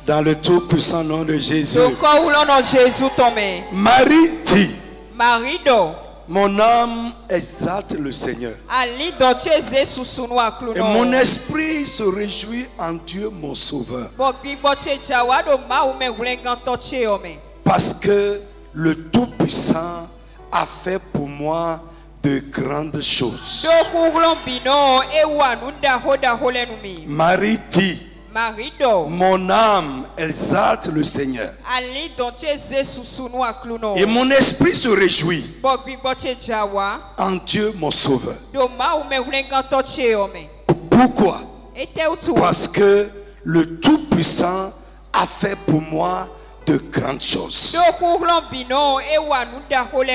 Dans le tout-puissant nom de Jésus. Marie dit, mon âme exalte le Seigneur. Et mon esprit se réjouit en Dieu mon Sauveur. Parce que le Tout-Puissant a fait pour moi de grandes choses. Marie dit, mon âme exalte le Seigneur. Et mon esprit se réjouit en Dieu mon Sauveur. Pourquoi? Parce que le Tout-Puissant a fait pour moi de grandes choses.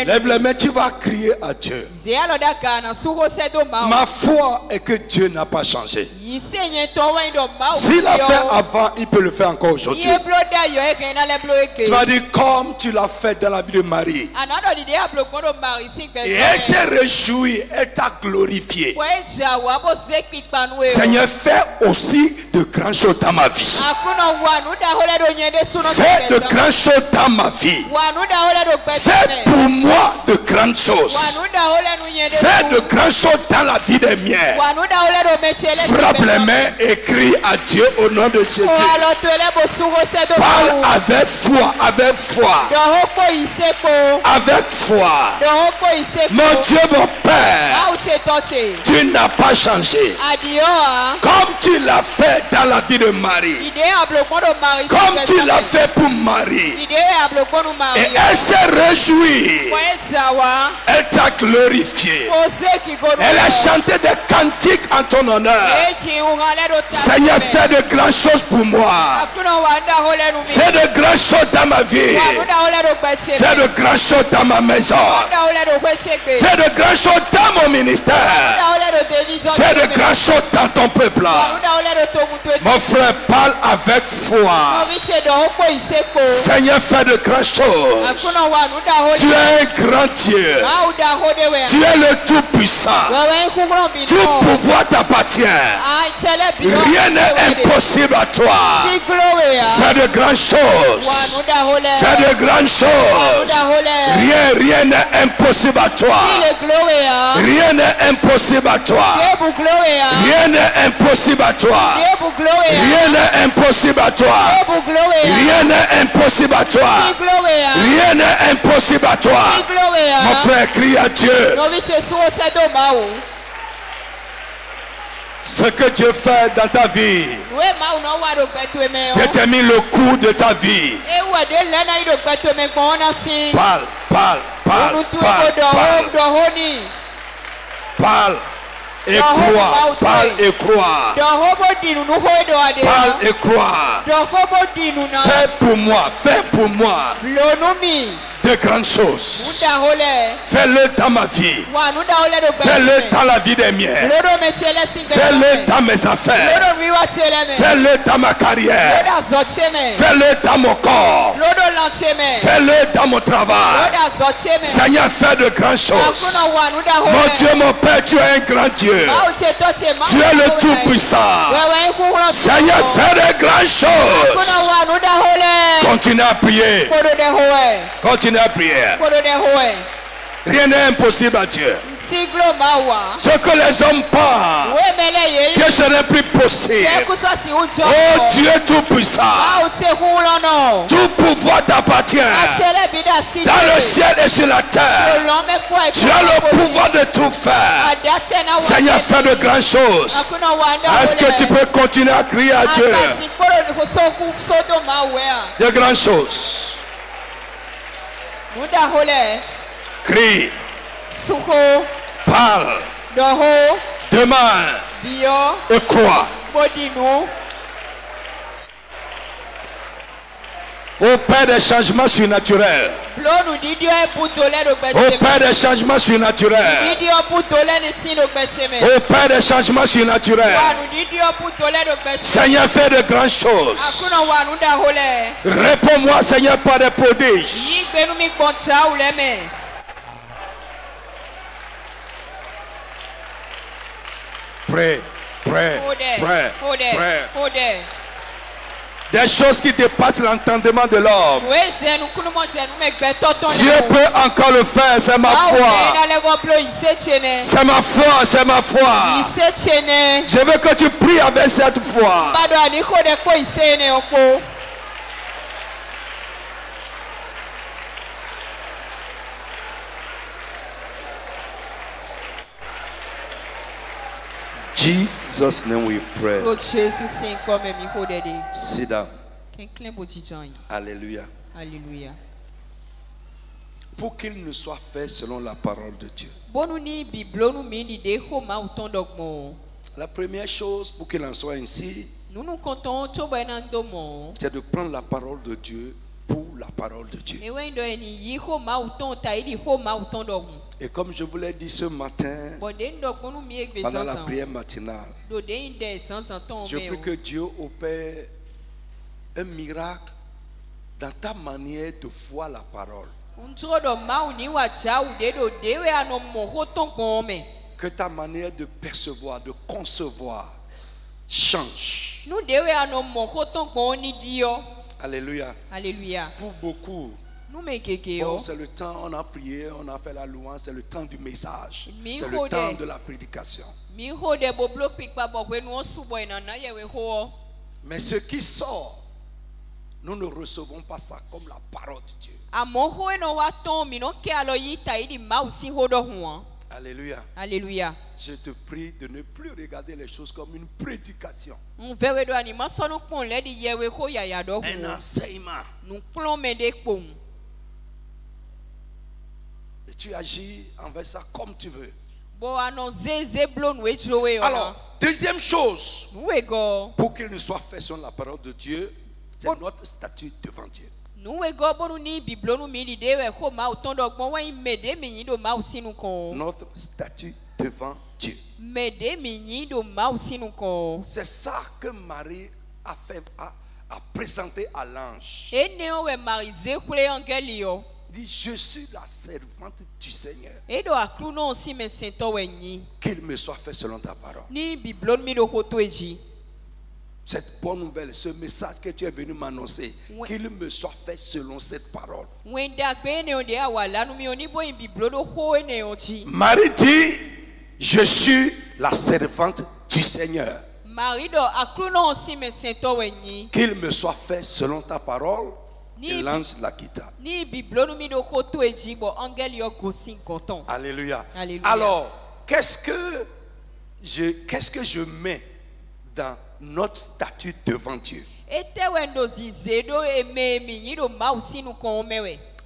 Lève les mains, tu vas crier à Dieu. Ma foi est que Dieu n'a pas changé. S'il l'a fait avant, il peut le faire encore aujourd'hui. Tu vas dire comme tu l'as fait dans la vie de Marie. Et elle s'est réjouie, elle t'a glorifié. Seigneur, fais aussi de grandes choses dans ma vie. Fais de grandes choses dans ma vie. Fais pour moi de grandes choses. Fais de grandes choses dans la vie des miens. Frappe les mains et crie à Dieu au nom de Jésus. Parle avec foi, avec foi. Avec foi. Mon Dieu, mon Père, tu n'as pas changé. Comme tu l'as fait dans la vie de Marie. Comme tu l'as fait pour Marie. Et elle s'est réjouie. Elle t'a glorifié. Elle a chanté des cantiques en ton honneur. Seigneur, fais de grandes choses pour moi. Fais de grandes choses dans ma vie. Fais de grandes choses dans ma maison. Fais de grandes choses dans mon ministère. Fais de grandes choses dans ton peuple. Mon frère, parle avec foi. Seigneur, fais de grandes choses. Tu es un grand Dieu. Tu es le Tout-Puissant. Tout pouvoir t'appartient. Rien n'est impossible à toi. Fais de grandes choses. Fais de grandes choses. Rien n'est impossible à toi. Rien n'est impossible à toi. Rien n'est impossible à toi. Rien n'est impossible à toi. Rien n'est impossible à toi. Rien n'est impossible à toi. Mon frère, crie à Dieu. Ce que Dieu fait dans ta vie, Dieu t'a mis le coup de ta vie. Parle, parle, parle, parle, parle. Parle et crois, parle et crois. Parle et crois. Fais pour moi, fais pour moi de grandes choses. Fais-le dans ma vie. Fais-le dans la vie des miens. Fais-le dans mes affaires. Fais-le dans ma carrière. Fais-le dans mon corps. Fais-le dans mon travail. Seigneur, fais de grandes choses. Mon Dieu, mon Père, tu es un grand Dieu. Tu es le Tout-Puissant. Seigneur, fais de grandes choses. Continue à prier. Continue à prier. Rien n'est impossible à Dieu. Ce que les hommes pensent que ce n'est plus possible. Oh Dieu Tout-Puissant, tout pouvoir t'appartient dans le ciel et sur la terre. Tu as le pouvoir de tout faire. Seigneur, fais de grandes choses. Est-ce que tu peux continuer à crier à Dieu de grandes choses? Crie. Parle. Demande. Et crois. Au Père des changements surnaturels. Au Père des changements surnaturels. Au Père des changements surnaturels. Seigneur, fais de grandes choses. Réponds-moi, Seigneur, par des prodiges. Pray, pray, pray, pray. Des choses qui dépassent l'entendement de l'homme. Dieu peut encore le faire, c'est ma foi. C'est ma foi, c'est ma foi. Je veux que tu pries avec cette foi. Jesus' name we pray. Sit down. Alléluia. Alléluia. Pour qu'il ne soit fait selon la parole de Dieu. La première chose pour qu'il en soit ainsi, c'est de prendre la parole de Dieu pour la parole de Dieu. Et comme je vous l'ai dit ce matin, pendant la prière matinale, je prie que Dieu opère un miracle dans ta manière de voir la parole. Que ta manière de percevoir, de concevoir change. Alléluia. Alléluia. Pour beaucoup, c'est le temps, on a prié, on a fait la louange, c'est le temps du message. C'est le temps de la prédication. Mais ce qui sort, nous ne recevons pas ça comme la parole de Dieu. Alléluia. Alléluia. Je te prie de ne plus regarder les choses comme une prédication. Un enseignement. Et tu agis envers ça comme tu veux. Alors, deuxième chose, pour qu'il ne soit fait selon la parole de Dieu, c'est notre statut devant Dieu. Notre statut devant Dieu. C'est ça que Marie a présenté à l'ange. Dit, je suis la servante du Seigneur. Qu'il me soit fait selon ta parole. Cette bonne nouvelle, ce message que tu es venu m'annoncer, qu'il me soit fait selon cette parole. Marie dit, je suis la servante du Seigneur. Qu'il me soit fait selon ta parole. Et l'ange la quitta. Alléluia. Alléluia. Alors, qu'est-ce que je mets dans notre statut devant Dieu?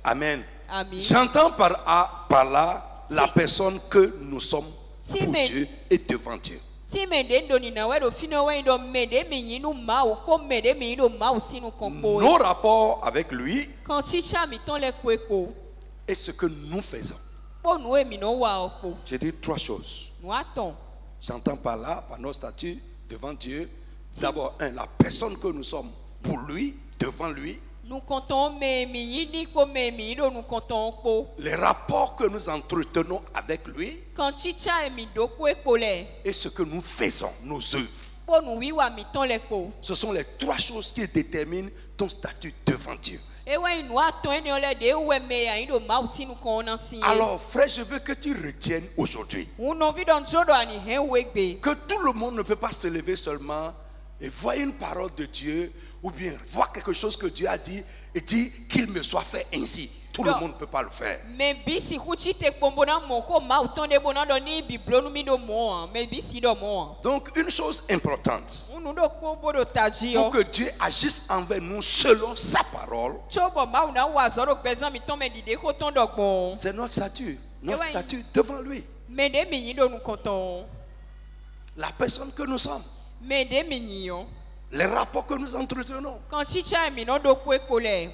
Amen. J'entends par là la personne que nous sommes pour Dieu et devant Dieu. Nos rapports avec lui et ce que nous faisons. J'ai dit trois choses. J'entends par là, par nos statuts devant Dieu. D'abord, la personne que nous sommes pour lui, devant lui. Les rapports que nous entretenons avec lui. Et ce que nous faisons, nos œuvres. Ce sont les trois choses qui déterminent ton statut devant Dieu. Alors, frère, je veux que tu retiennes aujourd'hui que tout le monde ne peut pas se lever seulement et voir une parole de Dieu ou bien voir quelque chose que Dieu a dit et dire qu'il me soit fait ainsi. Tout le monde ne peut pas le faire. Donc, une chose importante, pour que Dieu agisse envers nous selon sa parole, c'est notre statut devant lui. La personne que nous sommes. Les rapports que nous entretenons.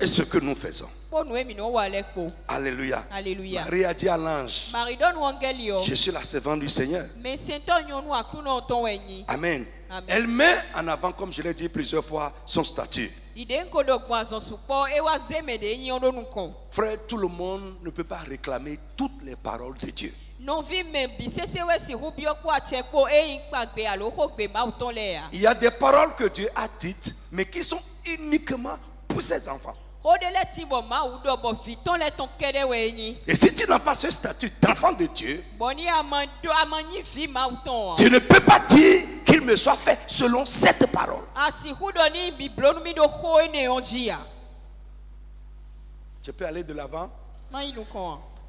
Et ce que nous faisons. Alléluia. Alléluia. Marie a dit à l'ange, je suis la servante du Seigneur. Amen. Elle met en avant, comme je l'ai dit plusieurs fois, son statut. Frère, tout le monde ne peut pas réclamer toutes les paroles de Dieu. Il y a des paroles que Dieu a dites, mais qui sont uniquement pour ses enfants. Et si tu n'as pas ce statut d'enfant de Dieu, tu ne peux pas dire qu'il me soit fait selon cette parole. Je peux aller de l'avant?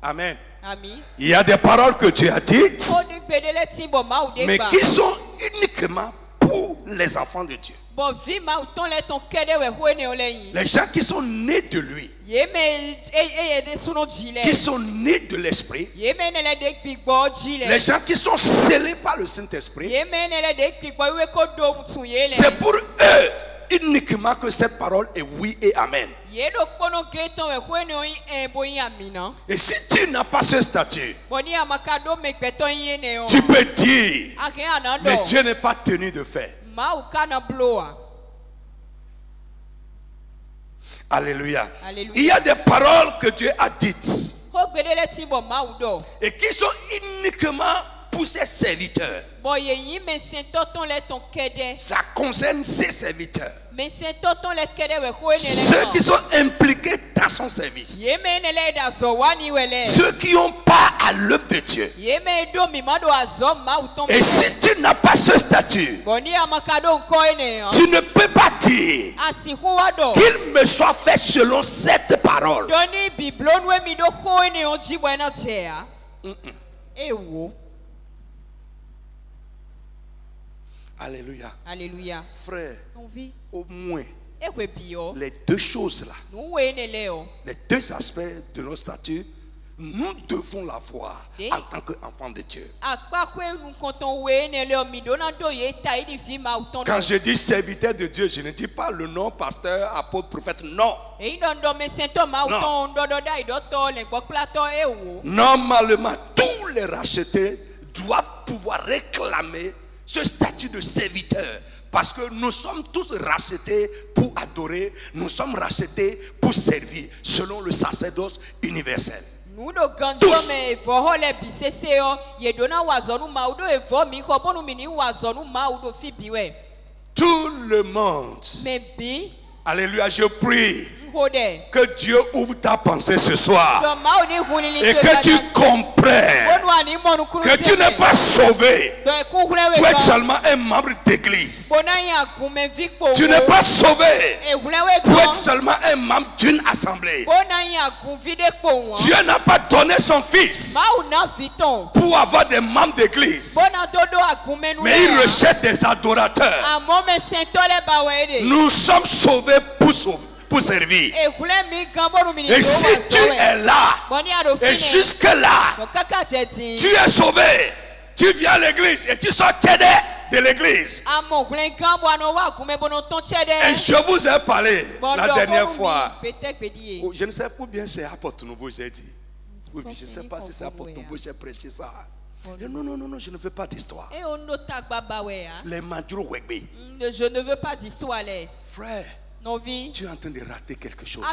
Amen. Il y a des paroles que Dieu a dites, mais qui sont uniquement pour les enfants de Dieu. Les gens qui sont nés de lui, qui sont nés de l'esprit, les gens qui sont scellés par le Saint-Esprit, c'est pour eux uniquement que cette parole est oui et amen. Et si tu n'as pas ce statut, tu peux dire, mais Dieu n'est pas tenu de fait. Alléluia. Il y a des paroles que Dieu a dites et qui sont uniquement pour ses serviteurs. Ça concerne ses serviteurs, ceux qui sont impliqués dans son service, ceux qui ont part à l'œuvre de Dieu. Et si tu n'as pas ce statut, tu ne peux pas dire qu'il me soit fait selon cette parole. Alléluia. Alléluia. Frère, au moins les deux choses là, les deux aspects de nos statuts, nous devons la voir en tant qu'enfants de Dieu. Quand je dis serviteur de Dieu, je ne dis pas le nom pasteur, apôtre, prophète, non. Normalement, tous les rachetés doivent pouvoir réclamer ce statut de serviteur, parce que nous sommes tous rachetés pour adorer, nous sommes rachetés pour servir selon le sacerdoce universel. Tous. Tout le monde. Alléluia, je prie que Dieu ouvre ta pensée ce soir et que tu comprennes que tu n'es pas sauvé pour être seulement un membre d'église. Tu n'es pas sauvé pour être seulement un membre d'une assemblée. Dieu n'a pas donné son fils pour avoir des membres d'église, mais il rejette des adorateurs. Nous sommes sauvés pour servir. Et si tu es là et jusque là tu es sauvé, tu viens à l'église et tu sors de l'église, et je vous ai parlé la dernière fois, je ne sais pas bien c'est apôtre nouveau j'ai dit, oui, je ne sais pas si c'est apôtre nouveau j'ai prêché ça. Non, je ne veux pas d'histoire. Les Maduro Wegbe. Je ne veux pas d'histoire. Frère, tu es en train de rater quelque chose.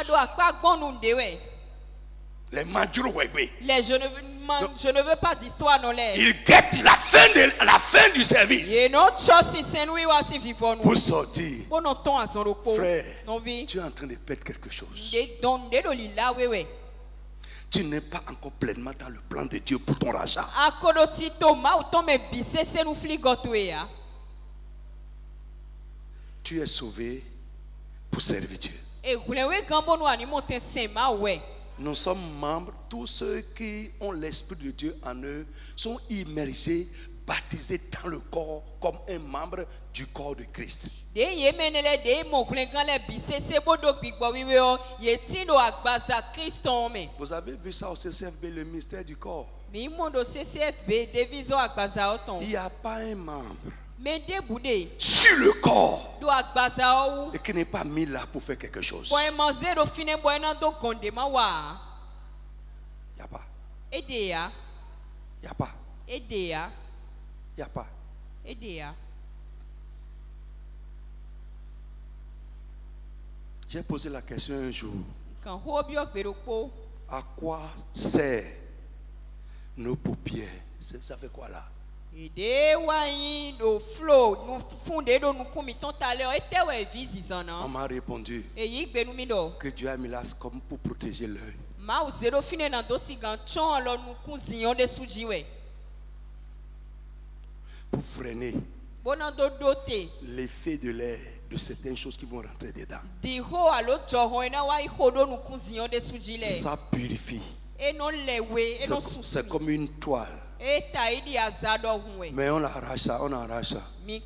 Les Maduro Wegbe. Je ne veux pas d'histoire. Ils guettent la fin du service pour sortir. Frère, tu es en train de perdre quelque chose. Tu n'es pas encore pleinement dans le plan de Dieu pour ton rachat. Tu es sauvé pour servir Dieu. Nous sommes membres, tous ceux qui ont l'Esprit de Dieu en eux sont immergés, baptisés dans le corps comme un membre du corps de Christ. Vous avez vu ça au CCFB, le mystère du corps. Il n'y a pas un membre sur le corps et qui n'est pas mis là pour faire quelque chose. Il n'y a pas. Il n'y a pas. Il n'y a pas. J'ai posé la question un jour. À quoi sert nos paupières. Ça fait quoi là? On m'a répondu que Dieu a mis là comme pour protéger l'œil. Pour freiner l'effet de l'air de certaines choses qui vont rentrer dedans. Ça purifie. C'est comme une toile. Mais on arrache ça, on arrache ça. Mais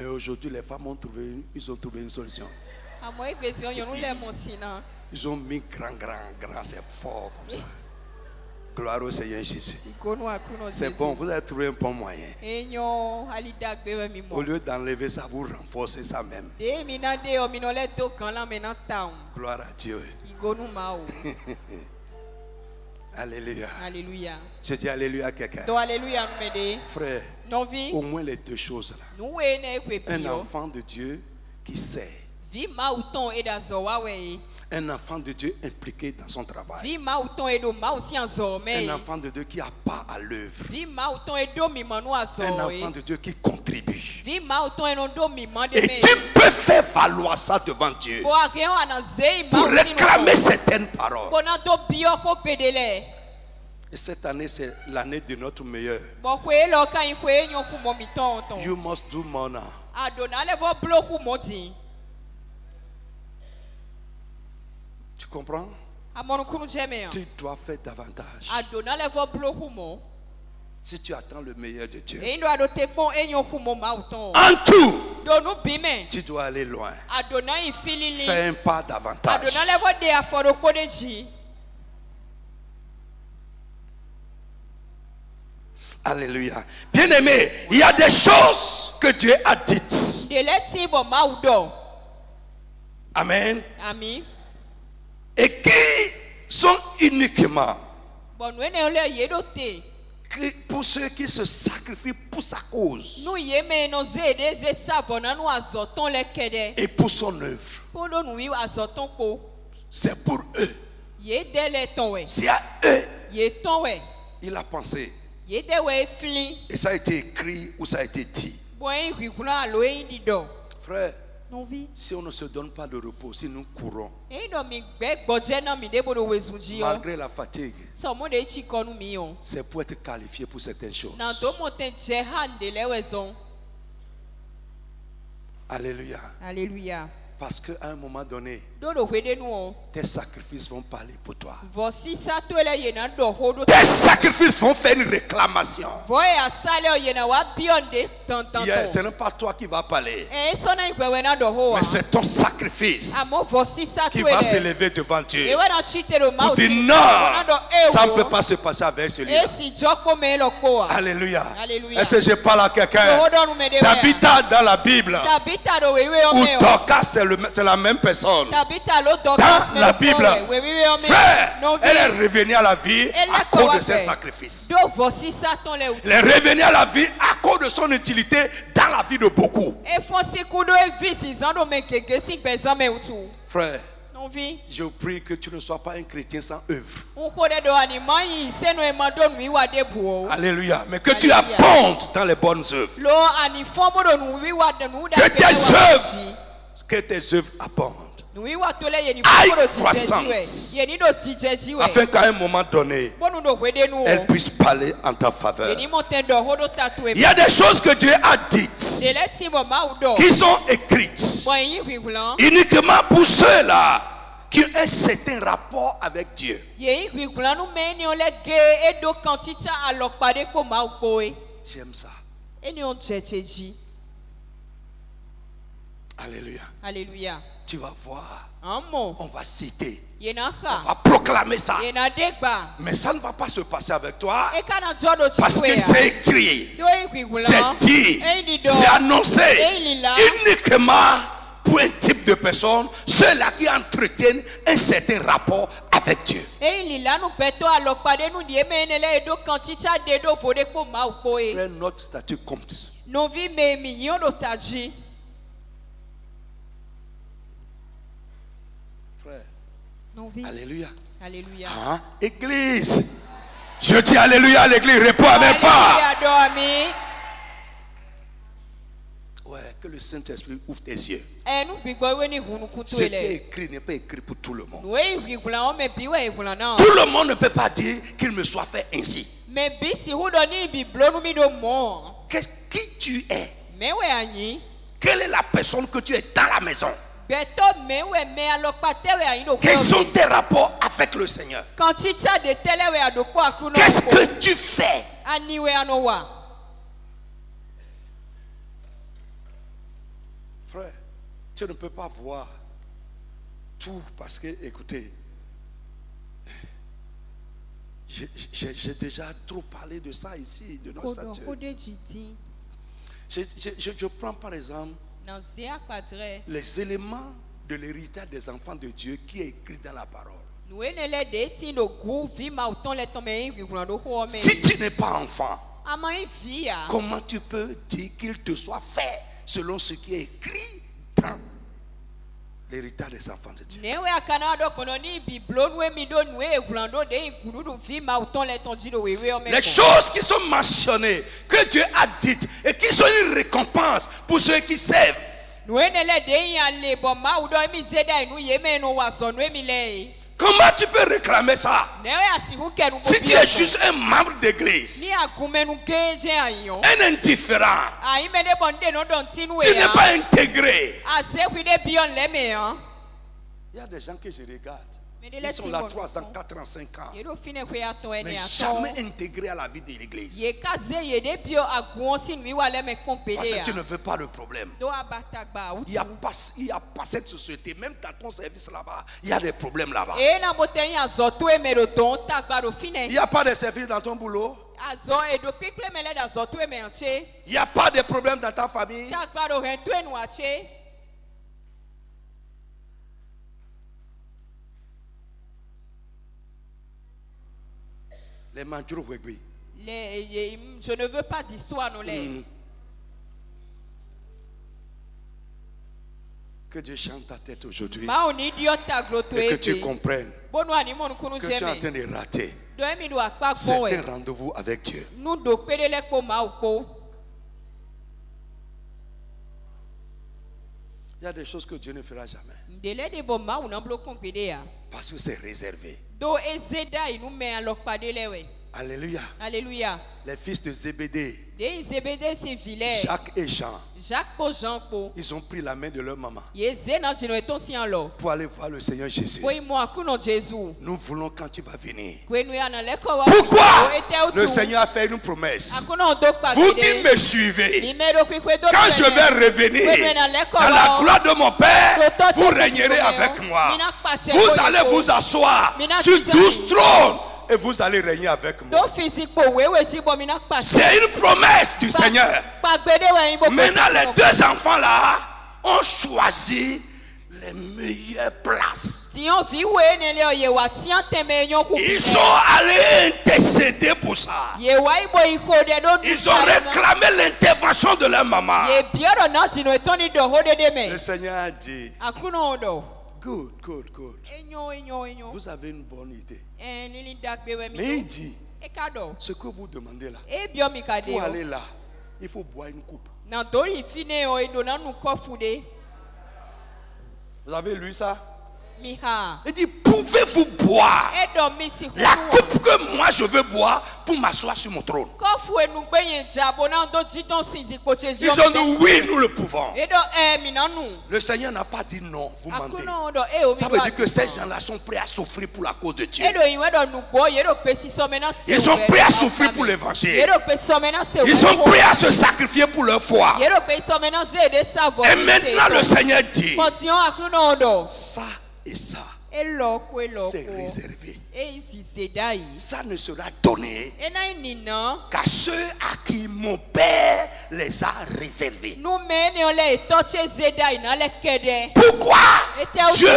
aujourd'hui, les femmes ont trouvé une solution. Ils ont mis grand, c'est fort comme ça. Gloire au Seigneur Jésus. C'est bon, vous avez trouvé un bon moyen. Au lieu d'enlever ça, vous renforcez ça même. Gloire à Dieu. Alléluia. Alléluia. Je dis alléluia à quelqu'un. Frère, au moins les deux choses là. Un enfant de Dieu qui sait. Un enfant de Dieu impliqué dans son travail. Un enfant de Dieu qui a part à l'œuvre. Un enfant de Dieu qui contribue. Et qui peut faire valoir ça devant Dieu pour réclamer certaines paroles. Et cette année, c'est l'année de notre meilleur. You must do more now. Tu comprends? Tu dois faire davantage. Si tu attends le meilleur de Dieu, en tout, tu dois aller loin. Fais un pas davantage. Alléluia. Bien-aimé, il y a des choses que Dieu a dites. Amen. Amen. Et qui sont uniquement pour ceux qui se sacrifient pour sa cause et pour son œuvre. C'est pour eux. C'est à eux. Il a pensé. Et ça a été écrit ou ça a été dit. Frère, si on ne se donne pas de repos, si nous courons, malgré la fatigue, c'est pour être qualifié pour certaines choses. Alléluia. Alléluia. Parce qu'à un moment donné, tes sacrifices vont parler pour toi. Tes sacrifices vont faire une réclamation. Hier, ce n'est pas toi qui vas parler, mais c'est ton sacrifice qui va s'élever devant Dieu pour dire non, ça ne peut pas se passer avec celui-là. Alléluia. Est-ce que je parle à quelqu'un? Tabitha dans la Bible ou Dorcas, c'est la même personne. Dans la Bible, frère, elle est revenue à la vie à cause de ses sacrifices. Elle est revenue à la vie à cause de son utilité dans la vie de beaucoup. Frère, je prie que tu ne sois pas un chrétien sans œuvre. Alléluia. Mais que tu abondes dans les bonnes œuvres. Que tes œuvres abondent. Aille croissante. Afin qu'à un moment donné, elle puisse parler en ta faveur. Il y a des choses que Dieu a dites qui sont écrites uniquement pour ceux-là qui ont un certain rapport avec Dieu. J'aime ça. Alléluia. Alléluia. Tu vas voir. On va citer. On va proclamer ça. Mais ça ne va pas se passer avec toi. Parce que c'est écrit. C'est dit. C'est annoncé. Uniquement pour un type de personnes. Ceux-là qui entretiennent un certain rapport avec Dieu. Frère, notre statut compte. Alléluia. Alléluia. Hein? Église. Je dis alléluia à l'église. Réponds à mes femmes. Ouais, que le Saint-Esprit ouvre tes yeux. Ce qui est écrit n'est pas écrit pour tout le monde. Tout le monde ne peut pas dire qu'il me soit fait ainsi. Qui tu es? Quelle est la personne que tu es dans la maison? Quels sont tes rapports avec le Seigneur? Qu'est-ce que tu fais? Frère, tu ne peux pas voir tout parce que, écoutez, j'ai déjà trop parlé de ça ici, de notre statut. Je prends par exemple les éléments de l'héritage des enfants de Dieu qui est écrit dans la parole. Si tu n'es pas enfant, comment tu peux dire qu'il te soit fait selon ce qui est écrit dans l'héritage des enfants de Dieu? Les choses qui sont mentionnées, que Dieu a dites et qui sont une récompense pour ceux qui servent. Comment tu peux réclamer ça? Si tu es juste un membre d'église, un indifférent, tu n'es pas intégré. Il y a des gens que je regarde. Ils sont là 3 ans, 4 ans, 5 ans. Mais jamais intégrés à la vie de l'église. Parce que tu ne veux pas le problème. Il n'y a pas cette société. Même dans ton service là-bas, il y a des problèmes là-bas. Il n'y a pas de service dans ton boulot. Il n'y a pas de problème dans ta famille. Les manjuru wegbi. Je ne veux pas d'histoire, non les. Que Dieu chante ta tête aujourd'hui. Et que tu comprennes que tu es en train de rater certains rendez-vous avec Dieu. Il y a des choses que Dieu ne fera jamais. Parce que c'est réservé. Alléluia. Alléluia. Les fils de Zébédée, Jacques et Jean, ils ont pris la main de leur maman pour aller voir le Seigneur Jésus. Nous voulons quand tu vas venir. Pourquoi? Le Seigneur a fait une promesse. Vous qui me suivez, quand je vais revenir dans la gloire de mon Père, vous régnerez avec moi. Vous allez vous asseoir sur 12 trônes et vous allez régner avec moi. C'est une promesse du Seigneur. Maintenant, les deux enfants là ont choisi les meilleures places. Ils sont allés intercéder pour ça. Ils ont réclamé l'intervention de leur maman. Le Seigneur a dit, good. Vous avez une bonne idée. Mais il dit, ce que vous demandez là, pour aller là, il faut boire une coupe. Vous avez lu ça? Il dit, pouvez-vous boire la coupe que moi je veux boire pour m'asseoir sur mon trône? Ils ont dit oui, nous le pouvons. Le Seigneur n'a pas dit non, vous mentez. Ça veut dire que ces gens-là sont prêts à souffrir pour la cause de Dieu. Ils sont prêts à souffrir pour l'évangile. Ils sont prêts à se sacrifier pour leur foi. Et maintenant le Seigneur dit, ça et ça, c'est réservé. Ça ne sera donné qu'à ceux à qui mon Père les a réservés. Pourquoi Dieu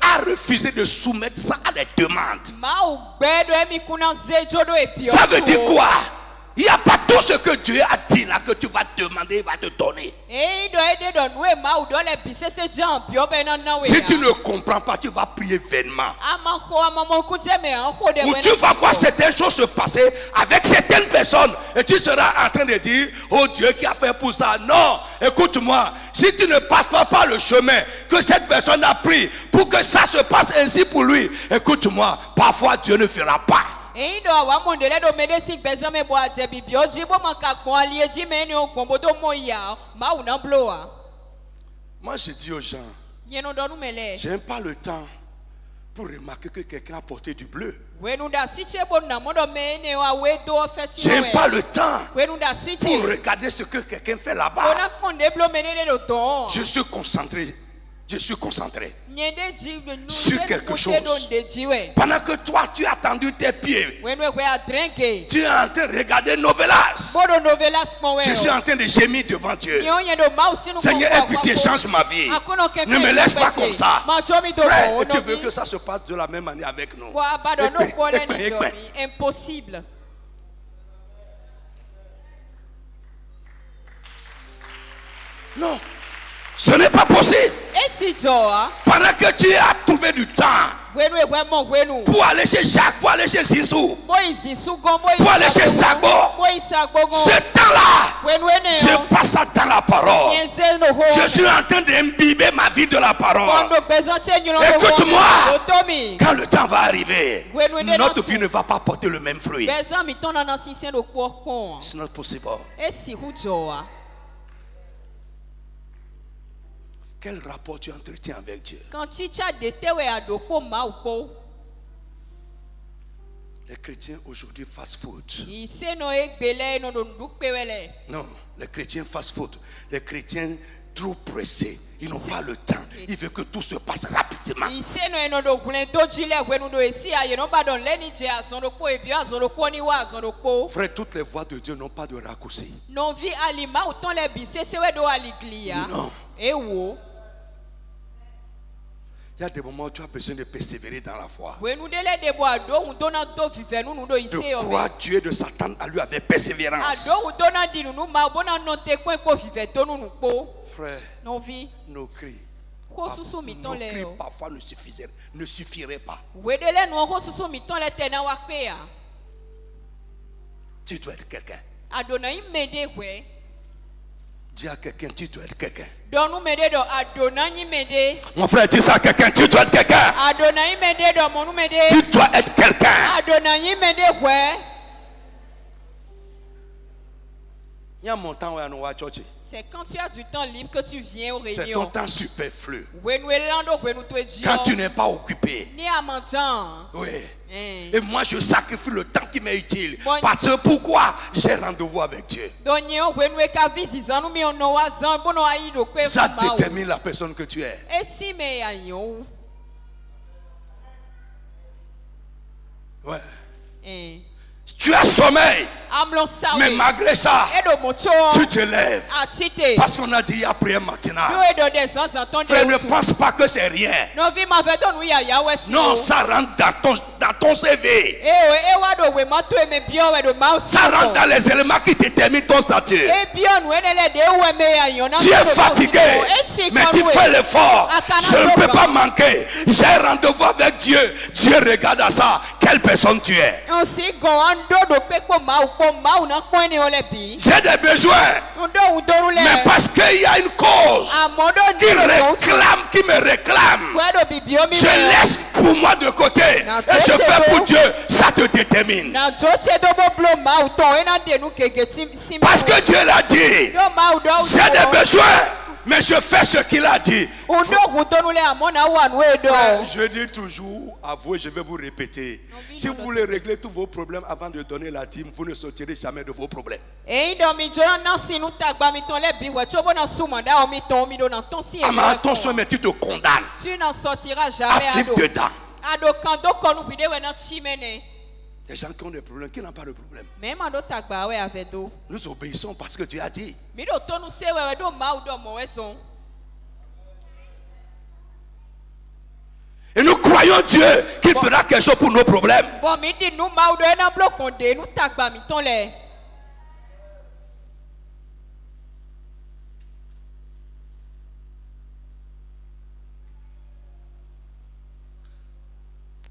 a refusé de soumettre ça à des demandes? Ça veut dire quoi? Il n'y a pas tout ce que Dieu a dit là que tu vas demander, il va te donner. Si tu ne comprends pas, tu vas prier vainement. Ou tu vas voir certaines choses se passer avec certaines personnes et tu seras en train de dire, oh Dieu qui a fait pour ça. Non, écoute-moi, si tu ne passes pas par le chemin que cette personne a pris pour que ça se passe ainsi pour lui, écoute-moi, parfois Dieu ne fera pas. Moi je dis aux gens, j'aime pas le temps pour remarquer que quelqu'un a porté du bleu. J'aime pas le temps pour regarder ce que quelqu'un fait là-bas. Je suis concentré. Je suis concentré sur quelque chose. Pendant que toi, tu as tendu tes pieds, tu es en train de regarder Novelas. Je suis en train de gémir devant Dieu. Seigneur, aie pitié, change ma vie. Ne me laisse pas comme ça. Frère, et tu veux que ça se passe de la même manière avec nous. Impossible. Non. Ce n'est pas possible. Pendant que tu as trouvé du temps pour aller chez Jacques, pour aller chez Zizou, pour aller chez Sago, ce temps-là, je passe ça dans la parole. Je suis en train d'imbiber ma vie de la parole. Écoute-moi, quand le temps va arriver, notre vie ne va pas porter le même fruit. It's not possible. Quel rapport tu entretiens avec Dieu? Les chrétiens aujourd'hui fast food. Non, les chrétiens fast food. Les chrétiens trop pressés. Ils n'ont pas le temps. Ils veulent que tout se passe rapidement. Frère, toutes les voies de Dieu n'ont pas de raccourci. Non. Il y a des moments où tu as besoin de persévérer dans la foi. De croire Dieu, de s'attendre à lui avec persévérance. Frère, nos cris parfois ne suffiraient pas. Tu dois être quelqu'un. Dis à quelqu'un, tu dois être quelqu'un. Mon frère, dis ça à quelqu'un, tu dois être quelqu'un. Tu dois être quelqu'un. Il y a mon temps où on va à church. C'est quand tu as du temps libre que tu viens aux réunions. C'est ton temps superflu. Quand tu n'es pas occupé. Oui. Et moi je sacrifie le temps qui m'est utile. Parce que pourquoi? J'ai rendez-vous avec Dieu. Ça détermine la personne que tu es. Ouais. Tu as sommeil. Mais malgré ça, tu te lèves. Parce qu'on a dit il y a prière matinale. Frère, ne pense pas que c'est rien. Non, ça rentre dans ton CV. Ça rentre dans les éléments qui déterminent ton statut. Tu es fatigué, mais tu fais l'effort. Je ne peux pas manquer. J'ai rendez-vous avec Dieu. Dieu regarde à ça. Quelle personne tu es? J'ai des besoins. Mais parce qu'il y a une cause qui me réclame, je laisse pour moi de côté et je fais pour Dieu. Ça te détermine. Parce que Dieu l'a dit. J'ai des besoins, mais je fais ce qu'il a dit. Frère, je dis toujours, avouez, je vais vous répéter. Si vous voulez régler tous vos problèmes avant de donner la dîme, vous ne sortirez jamais de vos problèmes. Attention, mais tu te condamnes. Tu n'en sortiras jamais à vivre dedans. Les gens qui ont des problèmes, qui n'ont pas de problème. Nous obéissons parce que Dieu a dit. Et nous croyons Dieu qui fera quelque chose pour nos problèmes.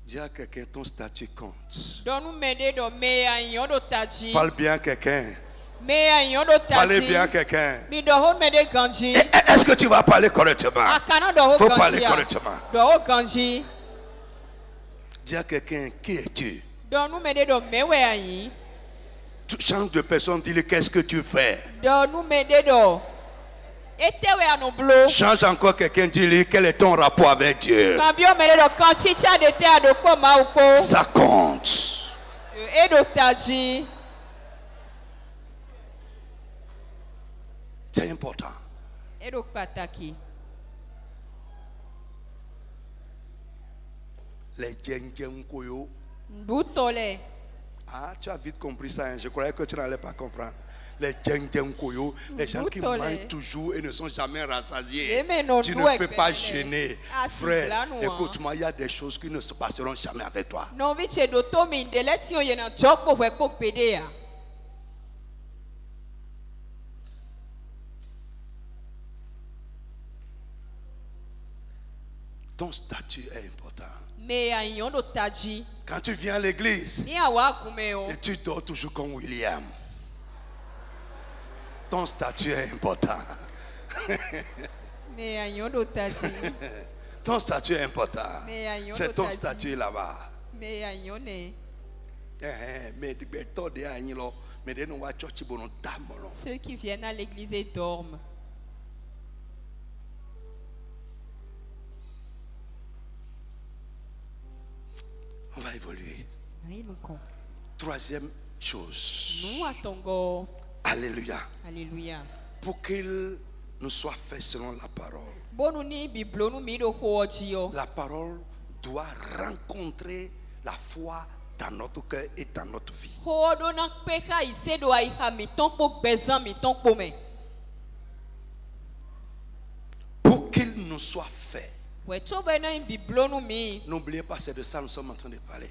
Dis à quelqu'un, ton statut compte. Parle bien à quelqu'un. Parlez bien à quelqu'un. Est-ce que tu vas parler correctement? Il faut parler correctement. Dis à quelqu'un, qui es-tu? Tu changes de personne, dis-lui qu'est-ce que tu fais. Change encore quelqu'un, dis-lui quel est ton rapport avec Dieu. Ça compte. C'est important. Les djengjenkoyo. Ah, tu as vite compris ça, hein? Je croyais que tu n'allais pas comprendre. Les djengjenkoyo, les gens qui mangent toujours et ne sont jamais rassasiés. Tu ne peux pas gêner. Frère, écoute-moi, il y a des choses qui ne se passeront jamais avec toi. Ton statut est important. Quand tu viens à l'église et tu dors toujours comme William, ton statut est important. Ton statut est important. C'est ton statut là-bas. Ceux qui viennent à l'église et dorment. On va évoluer. Troisième chose. Alléluia. Alléluia. Pour qu'il nous soit fait selon la parole. La parole doit rencontrer la foi dans notre cœur et dans notre vie. Pour qu'il nous soit fait. N'oubliez pas, c'est de ça que nous sommes en train de parler.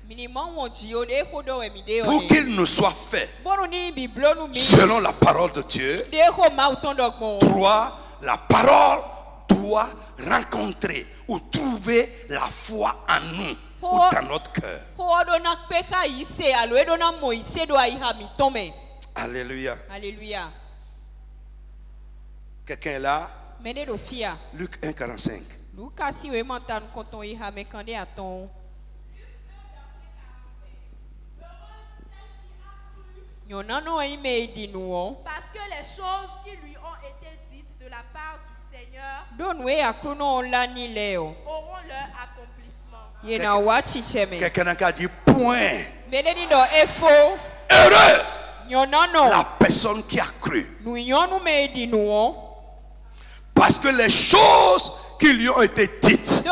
Pour qu'il nous soit fait selon la parole de Dieu. 3. La parole doit rencontrer ou trouver la foi en nous ou dans notre cœur. Alléluia. Alléluia. Quelqu'un est là? Luc 1,45. Parce que les choses qui lui ont été dites de la part du Seigneur auront leur accomplissement. Quelqu'un a dit point. Heureux la personne qui a cru. Parce que les choses qui lui ont été dites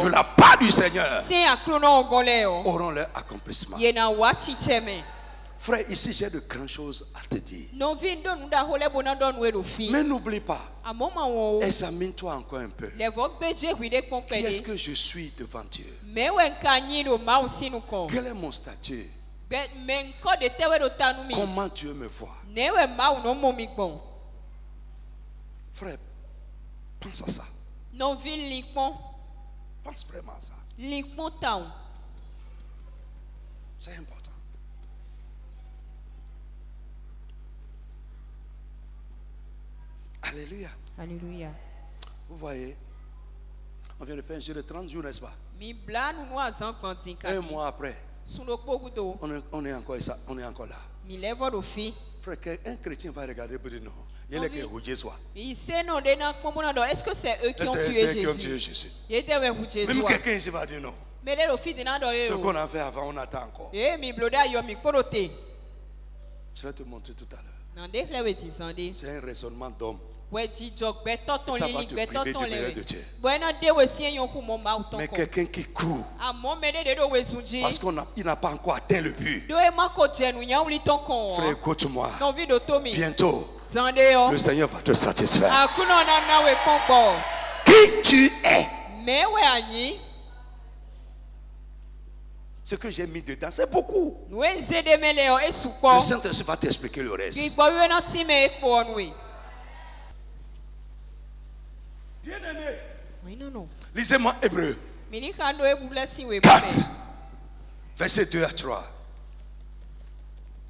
de la part du Seigneur auront leur accomplissement. Frère, ici j'ai de grandes choses à te dire. Mais n'oublie pas, examine-toi encore un peu. Qui est-ce que je suis devant Dieu? Quel est mon statut? Comment Dieu me voit? Frère, pense à ça. Pense vraiment à ça. C'est important. Alléluia. Alléluia. Vous voyez, on vient de faire un jeu de 30 jours, n'est-ce pas? Un mois après, on est encore là. Frère, un chrétien va regarder pour dire non. Il est est-ce que c'est eux qui ont tué Jésus? Même quelqu'un ici va dire non. Ce qu'on a fait avant, on attend encore. Je vais te montrer tout à l'heure. C'est un raisonnement d'homme. Ça va te priver du meilleur de Dieu. Mais quelqu'un qui court parce qu'il n'a pas encore atteint le but. Frère, écoute-moi. Bientôt, le Seigneur va te satisfaire. Qui tu es? Ce que j'ai mis dedans, c'est beaucoup. Le Saint-Esprit va t'expliquer le reste. Bien-aimé. Lisez-moi Hébreu. 4, verset 2 à 3.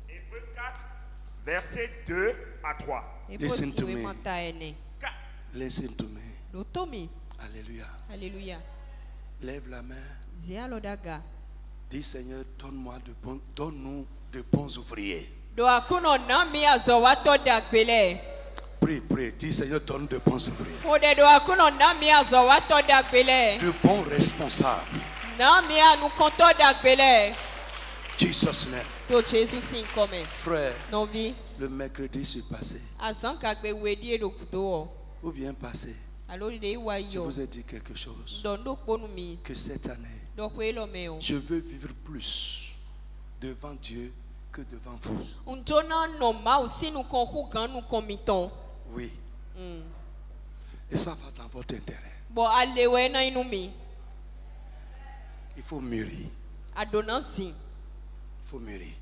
Hébreux 4, verset 2 à 3. Listen to me. Listen to me. Alléluia. Alléluia. Lève la main. Dis Seigneur, donne-nous de bons ouvriers. Prie, prie. Dis Seigneur, donne de bons ouvriers. De bons responsables. Jesus name. Frère, le mercredi s'est passé. Ou bien passé. Je vous ai dit quelque chose. Que cette année, je veux vivre plus devant Dieu que devant vous. Oui. Et ça va dans votre intérêt. Il faut mûrir. Il faut mûrir.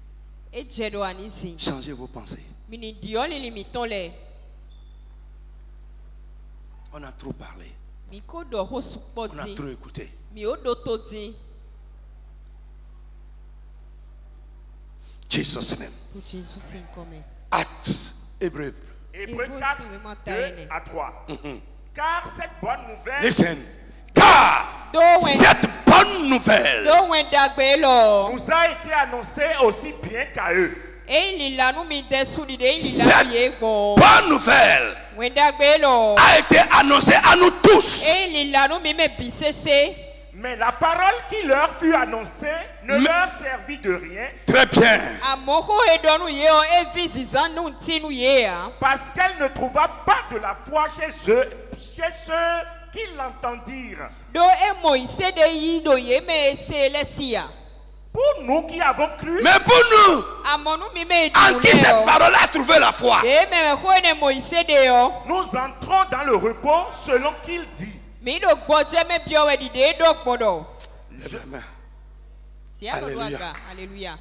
Changez vos pensées. On a trop parlé. On a trop écouté. Jesus name. Actes, Hébreux. Hébreux 4, 2 à 3. Car cette bonne nouvelle. Listen. Car cette bonne nouvelle nous a été annoncée aussi bien qu'à eux. Cette bonne nouvelle a été annoncée à nous tous. Mais la parole qui leur fut annoncée ne leur servit de rien. Très bien. Parce qu'elle ne trouva pas de la foi chez ceux qui l'entendirent. Pour nous qui avons cru. Mais pour nous, en qui cette parole a trouvé la foi. Nous entrons dans le repos selon qu'il dit. Lève la main. Alléluia. Alléluia.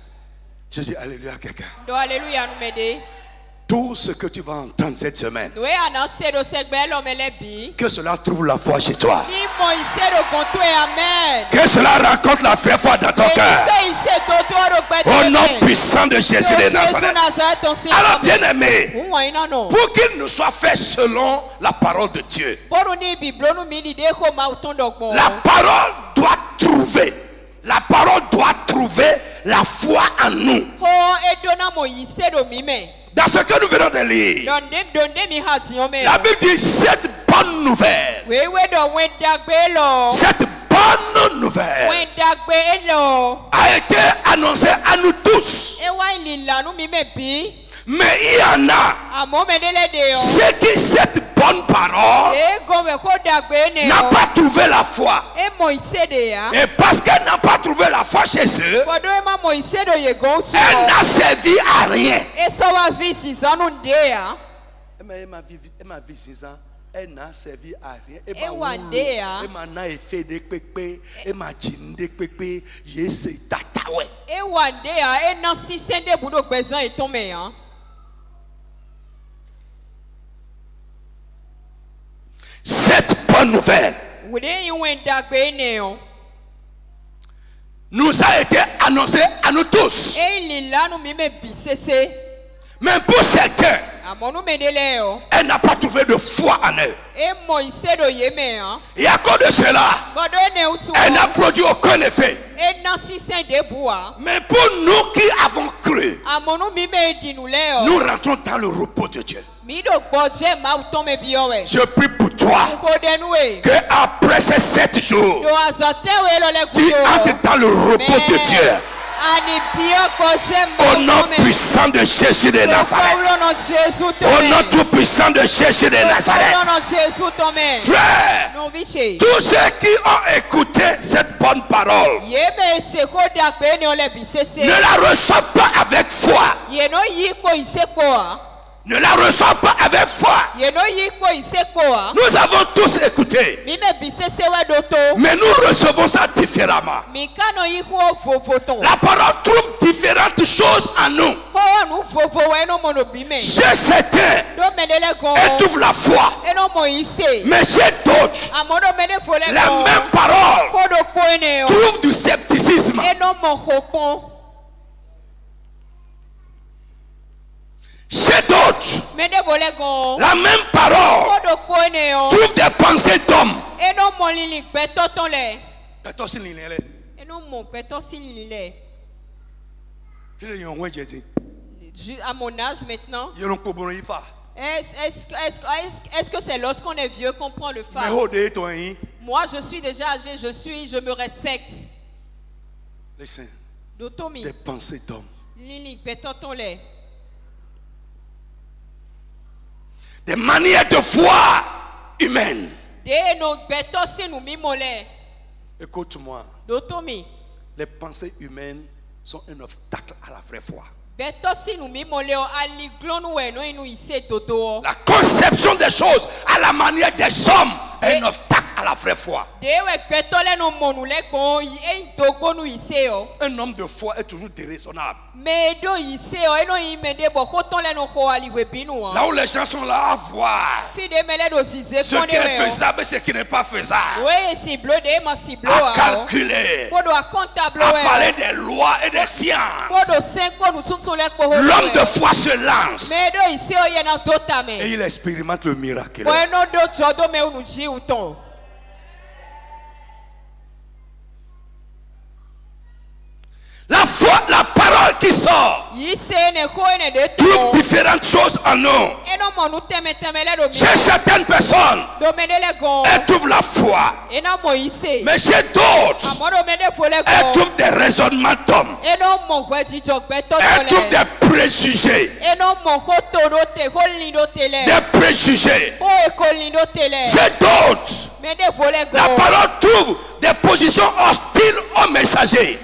Je dis Alléluia à quelqu'un. Alléluia. Tout ce que tu vas entendre cette semaine, que cela trouve la foi chez toi. Que cela rencontre la vraie foi dans ton cœur. Au nom puissant de Jésus de Nazareth. Alors bien aimé, pour qu'il nous soit fait selon la parole de Dieu, la parole doit trouver la foi en nous. Dans ce que nous venons de lire, la Bible dit cette bonne nouvelle. Cette bonne nouvelle a été annoncée à nous tous. Mais il y en a ceux qui cette bonne parole n'a pas trouvé la foi. Et parce qu'elle n'a pas trouvé la foi chez eux, elle n'a servi à rien. Elle m'a vu 6 ans. Elle n'a servi à rien. Elle m'a fait des pépés. Elle m'a dit des pépés. Yes, tatawe. Cette bonne nouvelle nous a été annoncée à nous tous. Mais pour certains, elle n'a pas trouvé de foi en elle. Et à cause de cela, elle n'a produit aucun effet. Mais pour nous qui avons cru, nous rentrons dans le repos de Dieu. Je prie pour toi que après ces 7 jours, tu entres dans le repos de Dieu. Au nom puissant de Jésus de Nazareth. Au nom tout puissant de Jésus de Nazareth. Frère, tous ceux qui ont écouté cette bonne parole ne la reçoivent pas avec foi. Ne la reçoivent pas avec foi. Nous avons tous écouté. Mais nous recevons ça différemment. La parole trouve différentes choses en nous. Chez certains, elle trouve la foi. Mais chez d'autres, la même parole trouve du scepticisme. Chez d'autres, la même parole trouve des pensées d'hommes. À mon âge maintenant, est-ce que c'est lorsqu'on est vieux qu'on prend le phare? Moi, je suis déjà âgé, je me respecte. Des pensées d'hommes. Des manières de foi humaine. Écoute-moi. Les pensées humaines sont un obstacle à la vraie foi. La conception des choses à la manière des hommes est un obstacle à la vraie foi. Un homme de foi est toujours déraisonnable. Là où les gens sont là à voir ce qui est faisable et ce qui n'est pas faisable, à calculer, à parler des lois et des sciences, l'homme de foi se lance et il expérimente le miracle. La foi, la parole qui sort trouve différentes choses en nous. Chez certaines personnes, elles trouvent la foi. Mais chez d'autres, elles trouvent des raisonnements d'hommes. Elles trouvent des préjugés. Des préjugés. Chez d'autres, la parole trouve des positions hostiles aux messagers.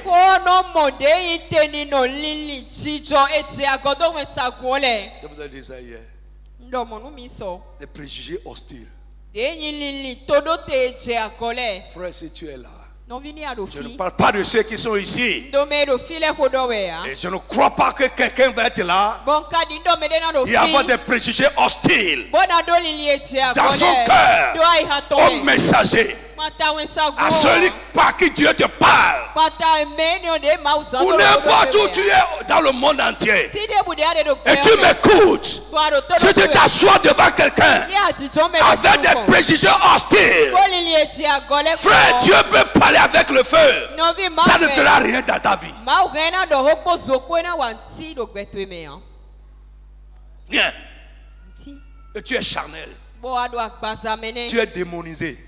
Je vous ai dit ça hier. Des préjugés hostiles. Frère, si tu es là, je ne parle pas de ceux qui sont ici. Et je ne crois pas que quelqu'un va être là et avoir des préjugés hostiles dans son cœur au messager, à celui par qui Dieu te parle, ou n'importe où tu es dans le monde entier et tu m'écoutes. Si tu t'assois devant quelqu'un avec des préjugés hostiles, frère, Dieu peut parler avec le feu, ça ne fera rien dans ta vie. Viens. Et tu es charnel, tu es démonisé.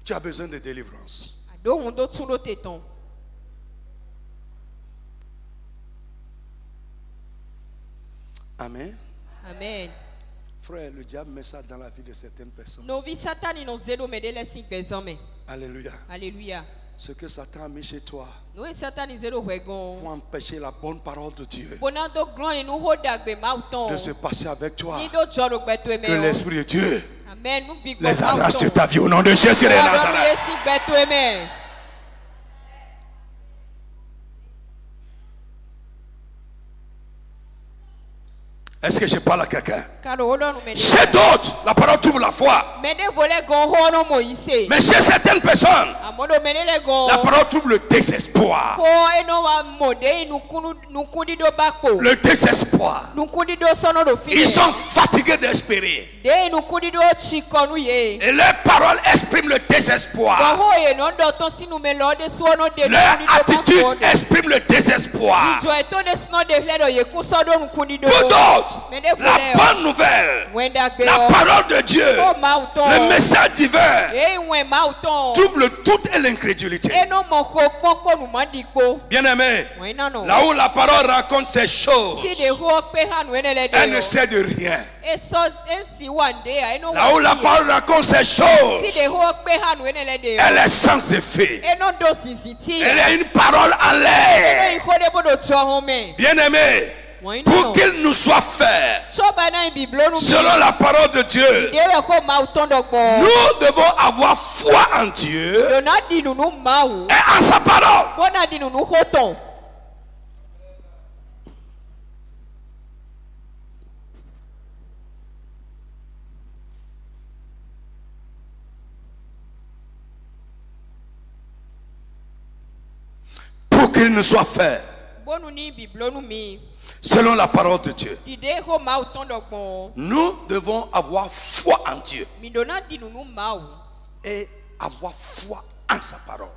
Tu as besoin de délivrance. Amen. Amen. Frère, le diable met ça dans la vie de certaines personnes. Alléluia. Alléluia. Ce que Satan a mis chez toi pour empêcher la bonne parole de Dieu de se passer avec toi, que l'Esprit de Dieu les arrache de ta vie au nom de Jésus de Nazareth. Est-ce que je parle à quelqu'un? Chez d'autres, la parole trouve la foi. Mais chez certaines personnes, la parole trouve le désespoir. Le désespoir. Ils sont fatigués d'espérer. Et leurs paroles expriment le désespoir. Leur attitude exprime le désespoir. Pour d'autres, la bonne nouvelle, la parole de Dieu, le message divin trouve le doute et l'incrédulité. Bien aimé, là où la parole raconte ces choses, elle ne sait de rien. Là où la parole raconte ces choses, elle est sans effet. Elle est une parole en l'air. Bien aimé, pour qu'il nous soit fait selon la parole de Dieu, nous devons avoir foi en Dieu et en sa parole. qu'il nous soit fait selon la parole de Dieu. Nous devons avoir foi en Dieu et avoir foi en sa parole.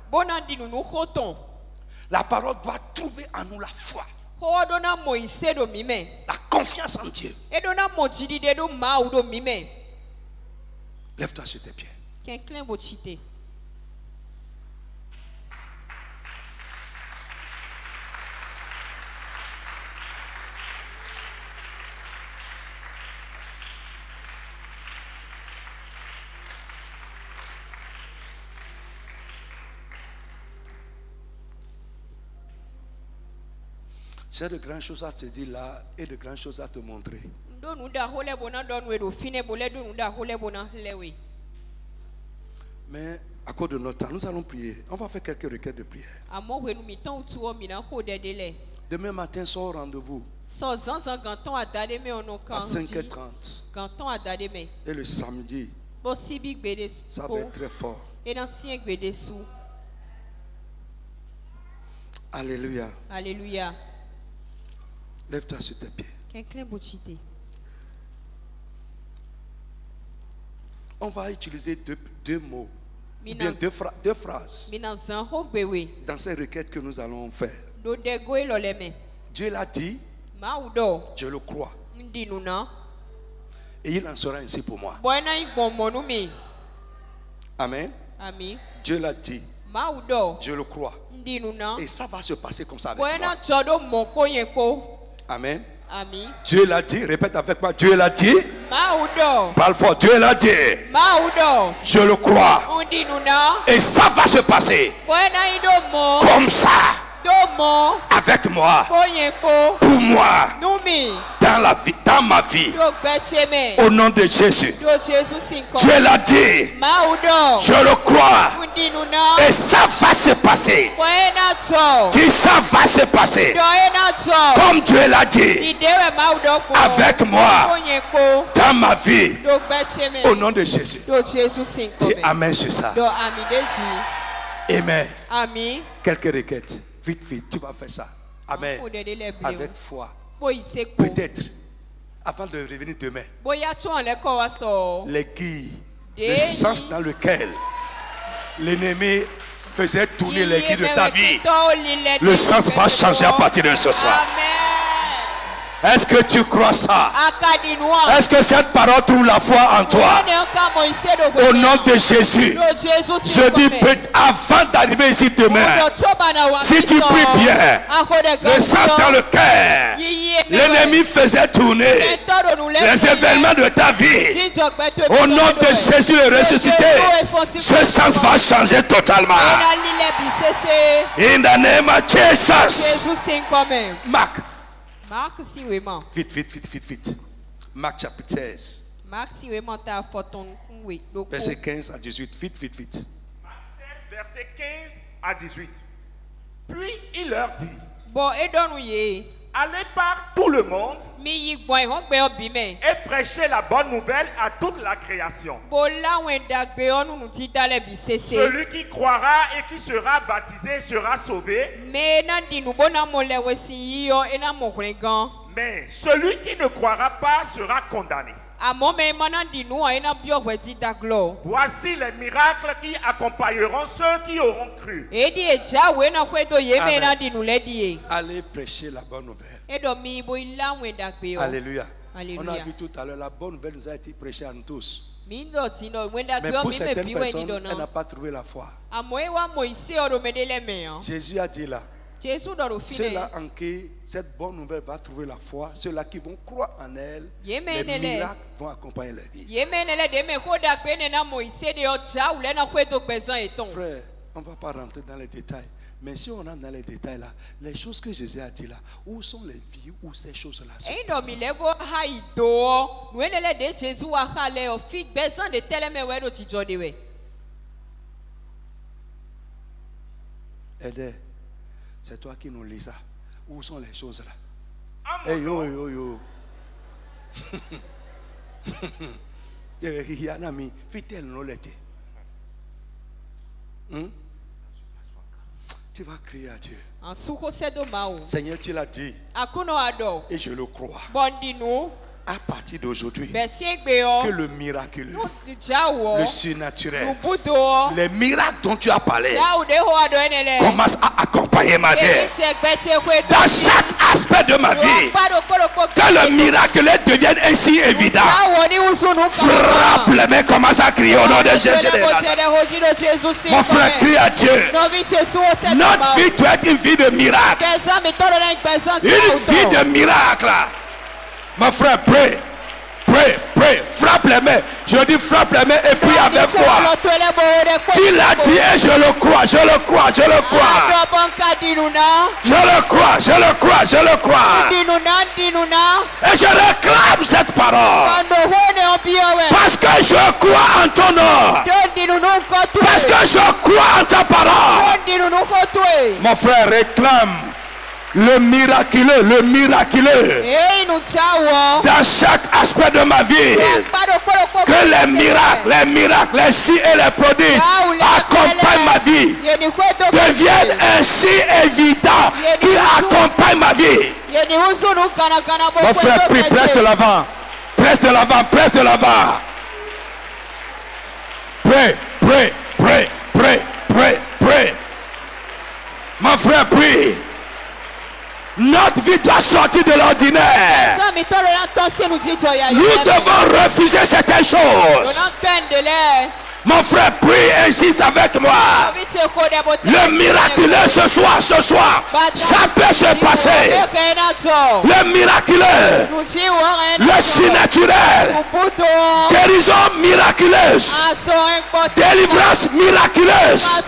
La parole doit trouver en nous la foi, la confiance en Dieu. Lève-toi sur tes pieds. J'ai de grandes choses à te dire là et de grandes choses à te montrer. Mais à cause de notre temps, nous allons prier. On va faire quelques requêtes de prière. Demain matin, sort au rendez-vous à 5h30. Et le samedi, ça va être très fort. Alléluia. Alléluia. Lève-toi sur tes pieds. On va utiliser deux mots, bien deux phrases dans ces requêtes que nous allons faire. Dieu l'a dit, je le crois. Et il en sera ainsi pour moi. Amen. Dieu l'a dit, je le crois. Et ça va se passer comme ça avec moi. Amen. Dieu l'a dit, répète avec moi, Dieu l'a dit. Parle fort, Dieu l'a dit. Je le crois. Et ça va se passer comme ça avec moi, pour moi, dans la vie, dans ma vie, au nom de Jésus. Dieu l'a dit, je le crois, et ça va se passer. Dis, ça va se passer comme Dieu l'a dit avec moi, dans ma vie, au nom de Jésus. Dis amen sur ça. Amen. Quelques requêtes. Vite, vite, tu vas faire ça. Amen. Avec foi. Peut-être, avant de revenir demain, l'aiguille, le sens dans lequel l'ennemi faisait tourner l'aiguille de ta vie, le sens va changer à partir de ce soir. Est-ce que tu crois ça? Est-ce que cette parole trouve la foi en toi? Au nom de Jésus, je dis avant d'arriver ici demain, si tu pries bien, le sens dans le cœur, l'ennemi faisait tourner les événements de ta vie. Au nom de Jésus le ressuscité, ce sens va changer totalement. In the name of Jesus. Marc. Vite, vite, vite, vite, vite. Marc chapitre 16. Verset 15 à 18. Vite, vite, vite. Marc 16, verset 15 à 18. Puis il leur dit, allez par tout le monde et prêchez la bonne nouvelle à toute la création. Celui qui croira et qui sera baptisé sera sauvé. Mais celui qui ne croira pas sera condamné. Voici les miracles qui accompagneront ceux qui auront cru. Amen. Allez prêcher la bonne nouvelle. Alléluia. On a vu tout à l'heure, la bonne nouvelle nous a été prêchée à nous tous. Mais pour certaines personnes, elle n'a pas trouvé la foi. Jésus a dit là, ceux-là en qui cette bonne nouvelle va trouver la foi, ceux-là qui vont croire en elle, les miracles vont accompagner leur vie. Frère, on ne va pas rentrer dans les détails. Mais si on entre dans les détails là, les choses que Jésus a dit là, où sont les vies où ces choses-là se passent? Aidez, c'est toi qui nous lis ça. Où sont les choses là? Hey, yo, yo, yo. Tu vas crier à Dieu. Seigneur, tu l'as dit. Et je le crois. À partir d'aujourd'hui, que le miraculeux, le surnaturel, les miracles dont tu as parlé commencent à accompagner ma vie. Dans chaque aspect de ma vie, que le miraculeux devienne ainsi évident. Frappe les mains, commence à crier au nom de Jésus. Mon frère, crie à Dieu. Notre vie doit être une vie de miracle. Une vie de miracle. Mon frère, prie, prie, prie, frappe les mains. Je dis frappe les mains et prie avec foi. Tu l'as dit et je le crois, je le crois, je le crois. Je le crois, je le crois, je le crois. Et je réclame cette parole. Parce que je crois en ton nom. Parce que je crois en ta parole. Mon frère, réclame le miraculeux, le miraculeux. Dans chaque aspect de ma vie, que les miracles, les signes et les prodiges accompagnent ma vie, deviennent ainsi évidents qui accompagnent ma vie. Mon frère, prie, presse de l'avant, presse de l'avant, presse de l'avant. Prie, prie, prie, prie, prie, prie. Mon frère, prie. Notre vie doit sortir de l'ordinaire. Nous devons refuser certaines choses. Mon frère, prie, insiste avec moi. Le miraculeux ce soir, ça peut se passer. Le miraculeux, le surnaturel, guérison miraculeuse, délivrance miraculeuse,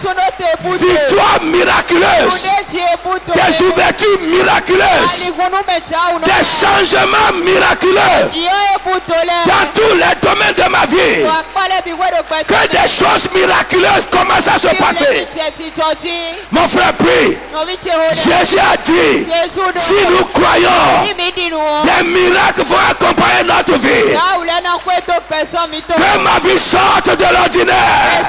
victoire miraculeuse, des ouvertures miraculeuses, des changements miraculeux dans tous les domaines de ma vie. Que des choses miraculeuses commencent à se passer. Mon frère, prie. Jésus a dit, si nous croyons, les miracles vont accompagner notre vie. Que ma vie sorte de l'ordinaire.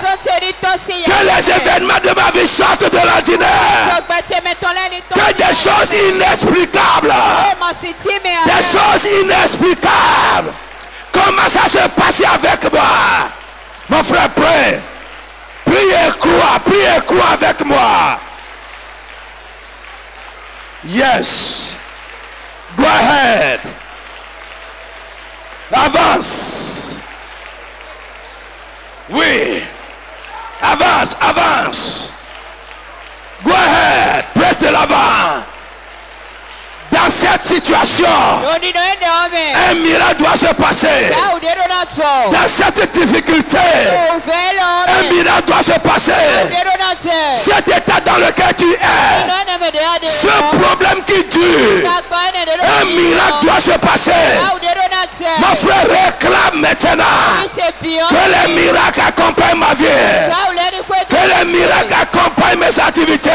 Que les événements de ma vie sortent de l'ordinaire. Que des choses inexplicables, des choses inexplicables commencent à se passer avec moi. Mon frère, prie. Prie et crois avec moi. Yes. Go ahead. Avance. Oui. Avance, avance. Go ahead. Presse de l'avant. Dans cette situation, un miracle doit se passer. Dans cette difficulté, un miracle doit se passer. Cet état dans lequel tu es, ce problème qui dure, un miracle doit se passer. Mon frère, réclame maintenant que les miracles accompagnent ma vie, que les miracles accompagnent mes activités,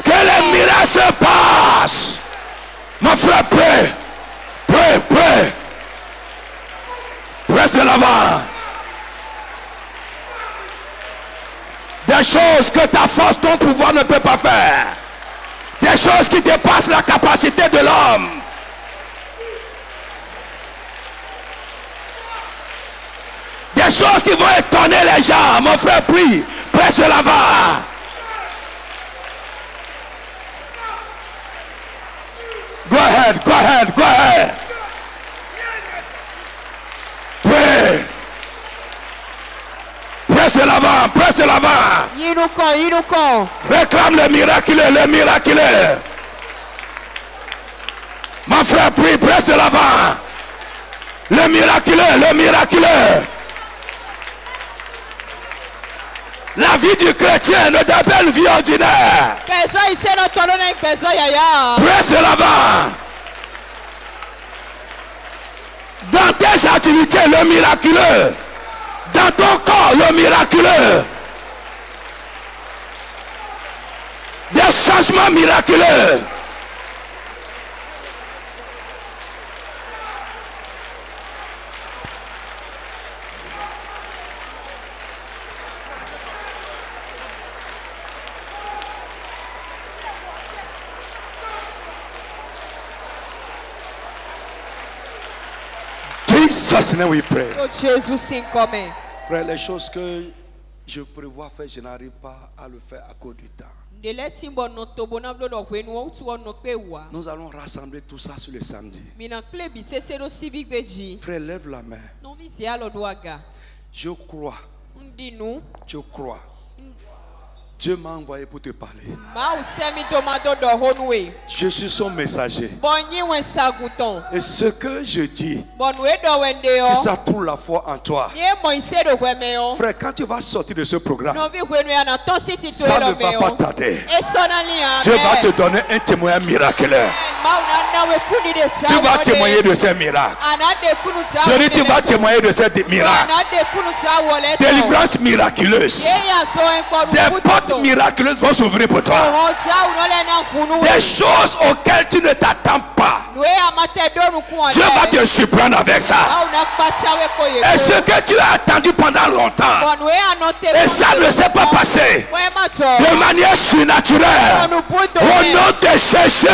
que les miracles se passent. Mon frère, prie, prie, prie. Reste de l'avant. Des choses que ta force, ton pouvoir ne peut pas faire. Des choses qui dépassent la capacité de l'homme. Des choses qui vont étonner les gens. Mon frère, prie, reste de l'avant. Go ahead, go ahead, go ahead. Pray. Presse l'avant, presse l'avant. Réclame le miraculeux, le miraculeux. Mon frère, prie, presse l'avant. Le miraculeux, le miraculeux. La vie du chrétien ne doit pas une vie ordinaire. Presse l'avant. Dans tes activités, le miraculeux. Dans ton corps, le miraculeux. Des changements miraculeux. Jesus' name we pray. Frère, les choses que je prévois faire, je n'arrive pas à le faire à cause du temps. Nous allons rassembler tout ça sur le samedi. Frère, lève la main. Je crois. Je crois. Dieu m'a envoyé pour te parler. Je suis son messager. Et ce que je dis, si ça trouve la foi en toi, frère, quand tu vas sortir de ce programme, ça ne va pas tarder. Dieu va te donner un témoignage miraculeux. Tu vas témoigner de ces miracles. Je dis, tu vas témoigner de ces miracles. Délivrance miraculeuse. Des portes miraculeuses vont s'ouvrir pour toi. Des choses auxquelles tu ne t'attends pas. Dieu va te surprendre avec ça. Et ce que tu as attendu pendant longtemps, et ça ne s'est pas passé de manière surnaturelle, au nom de Jésus,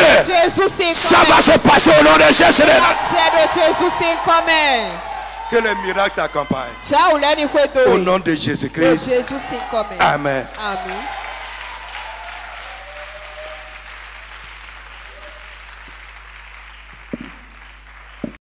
ça va se passer au nom de Jésus. Que les miracles t'accompagnent. Au nom de Jésus-Christ. Amen. Amen.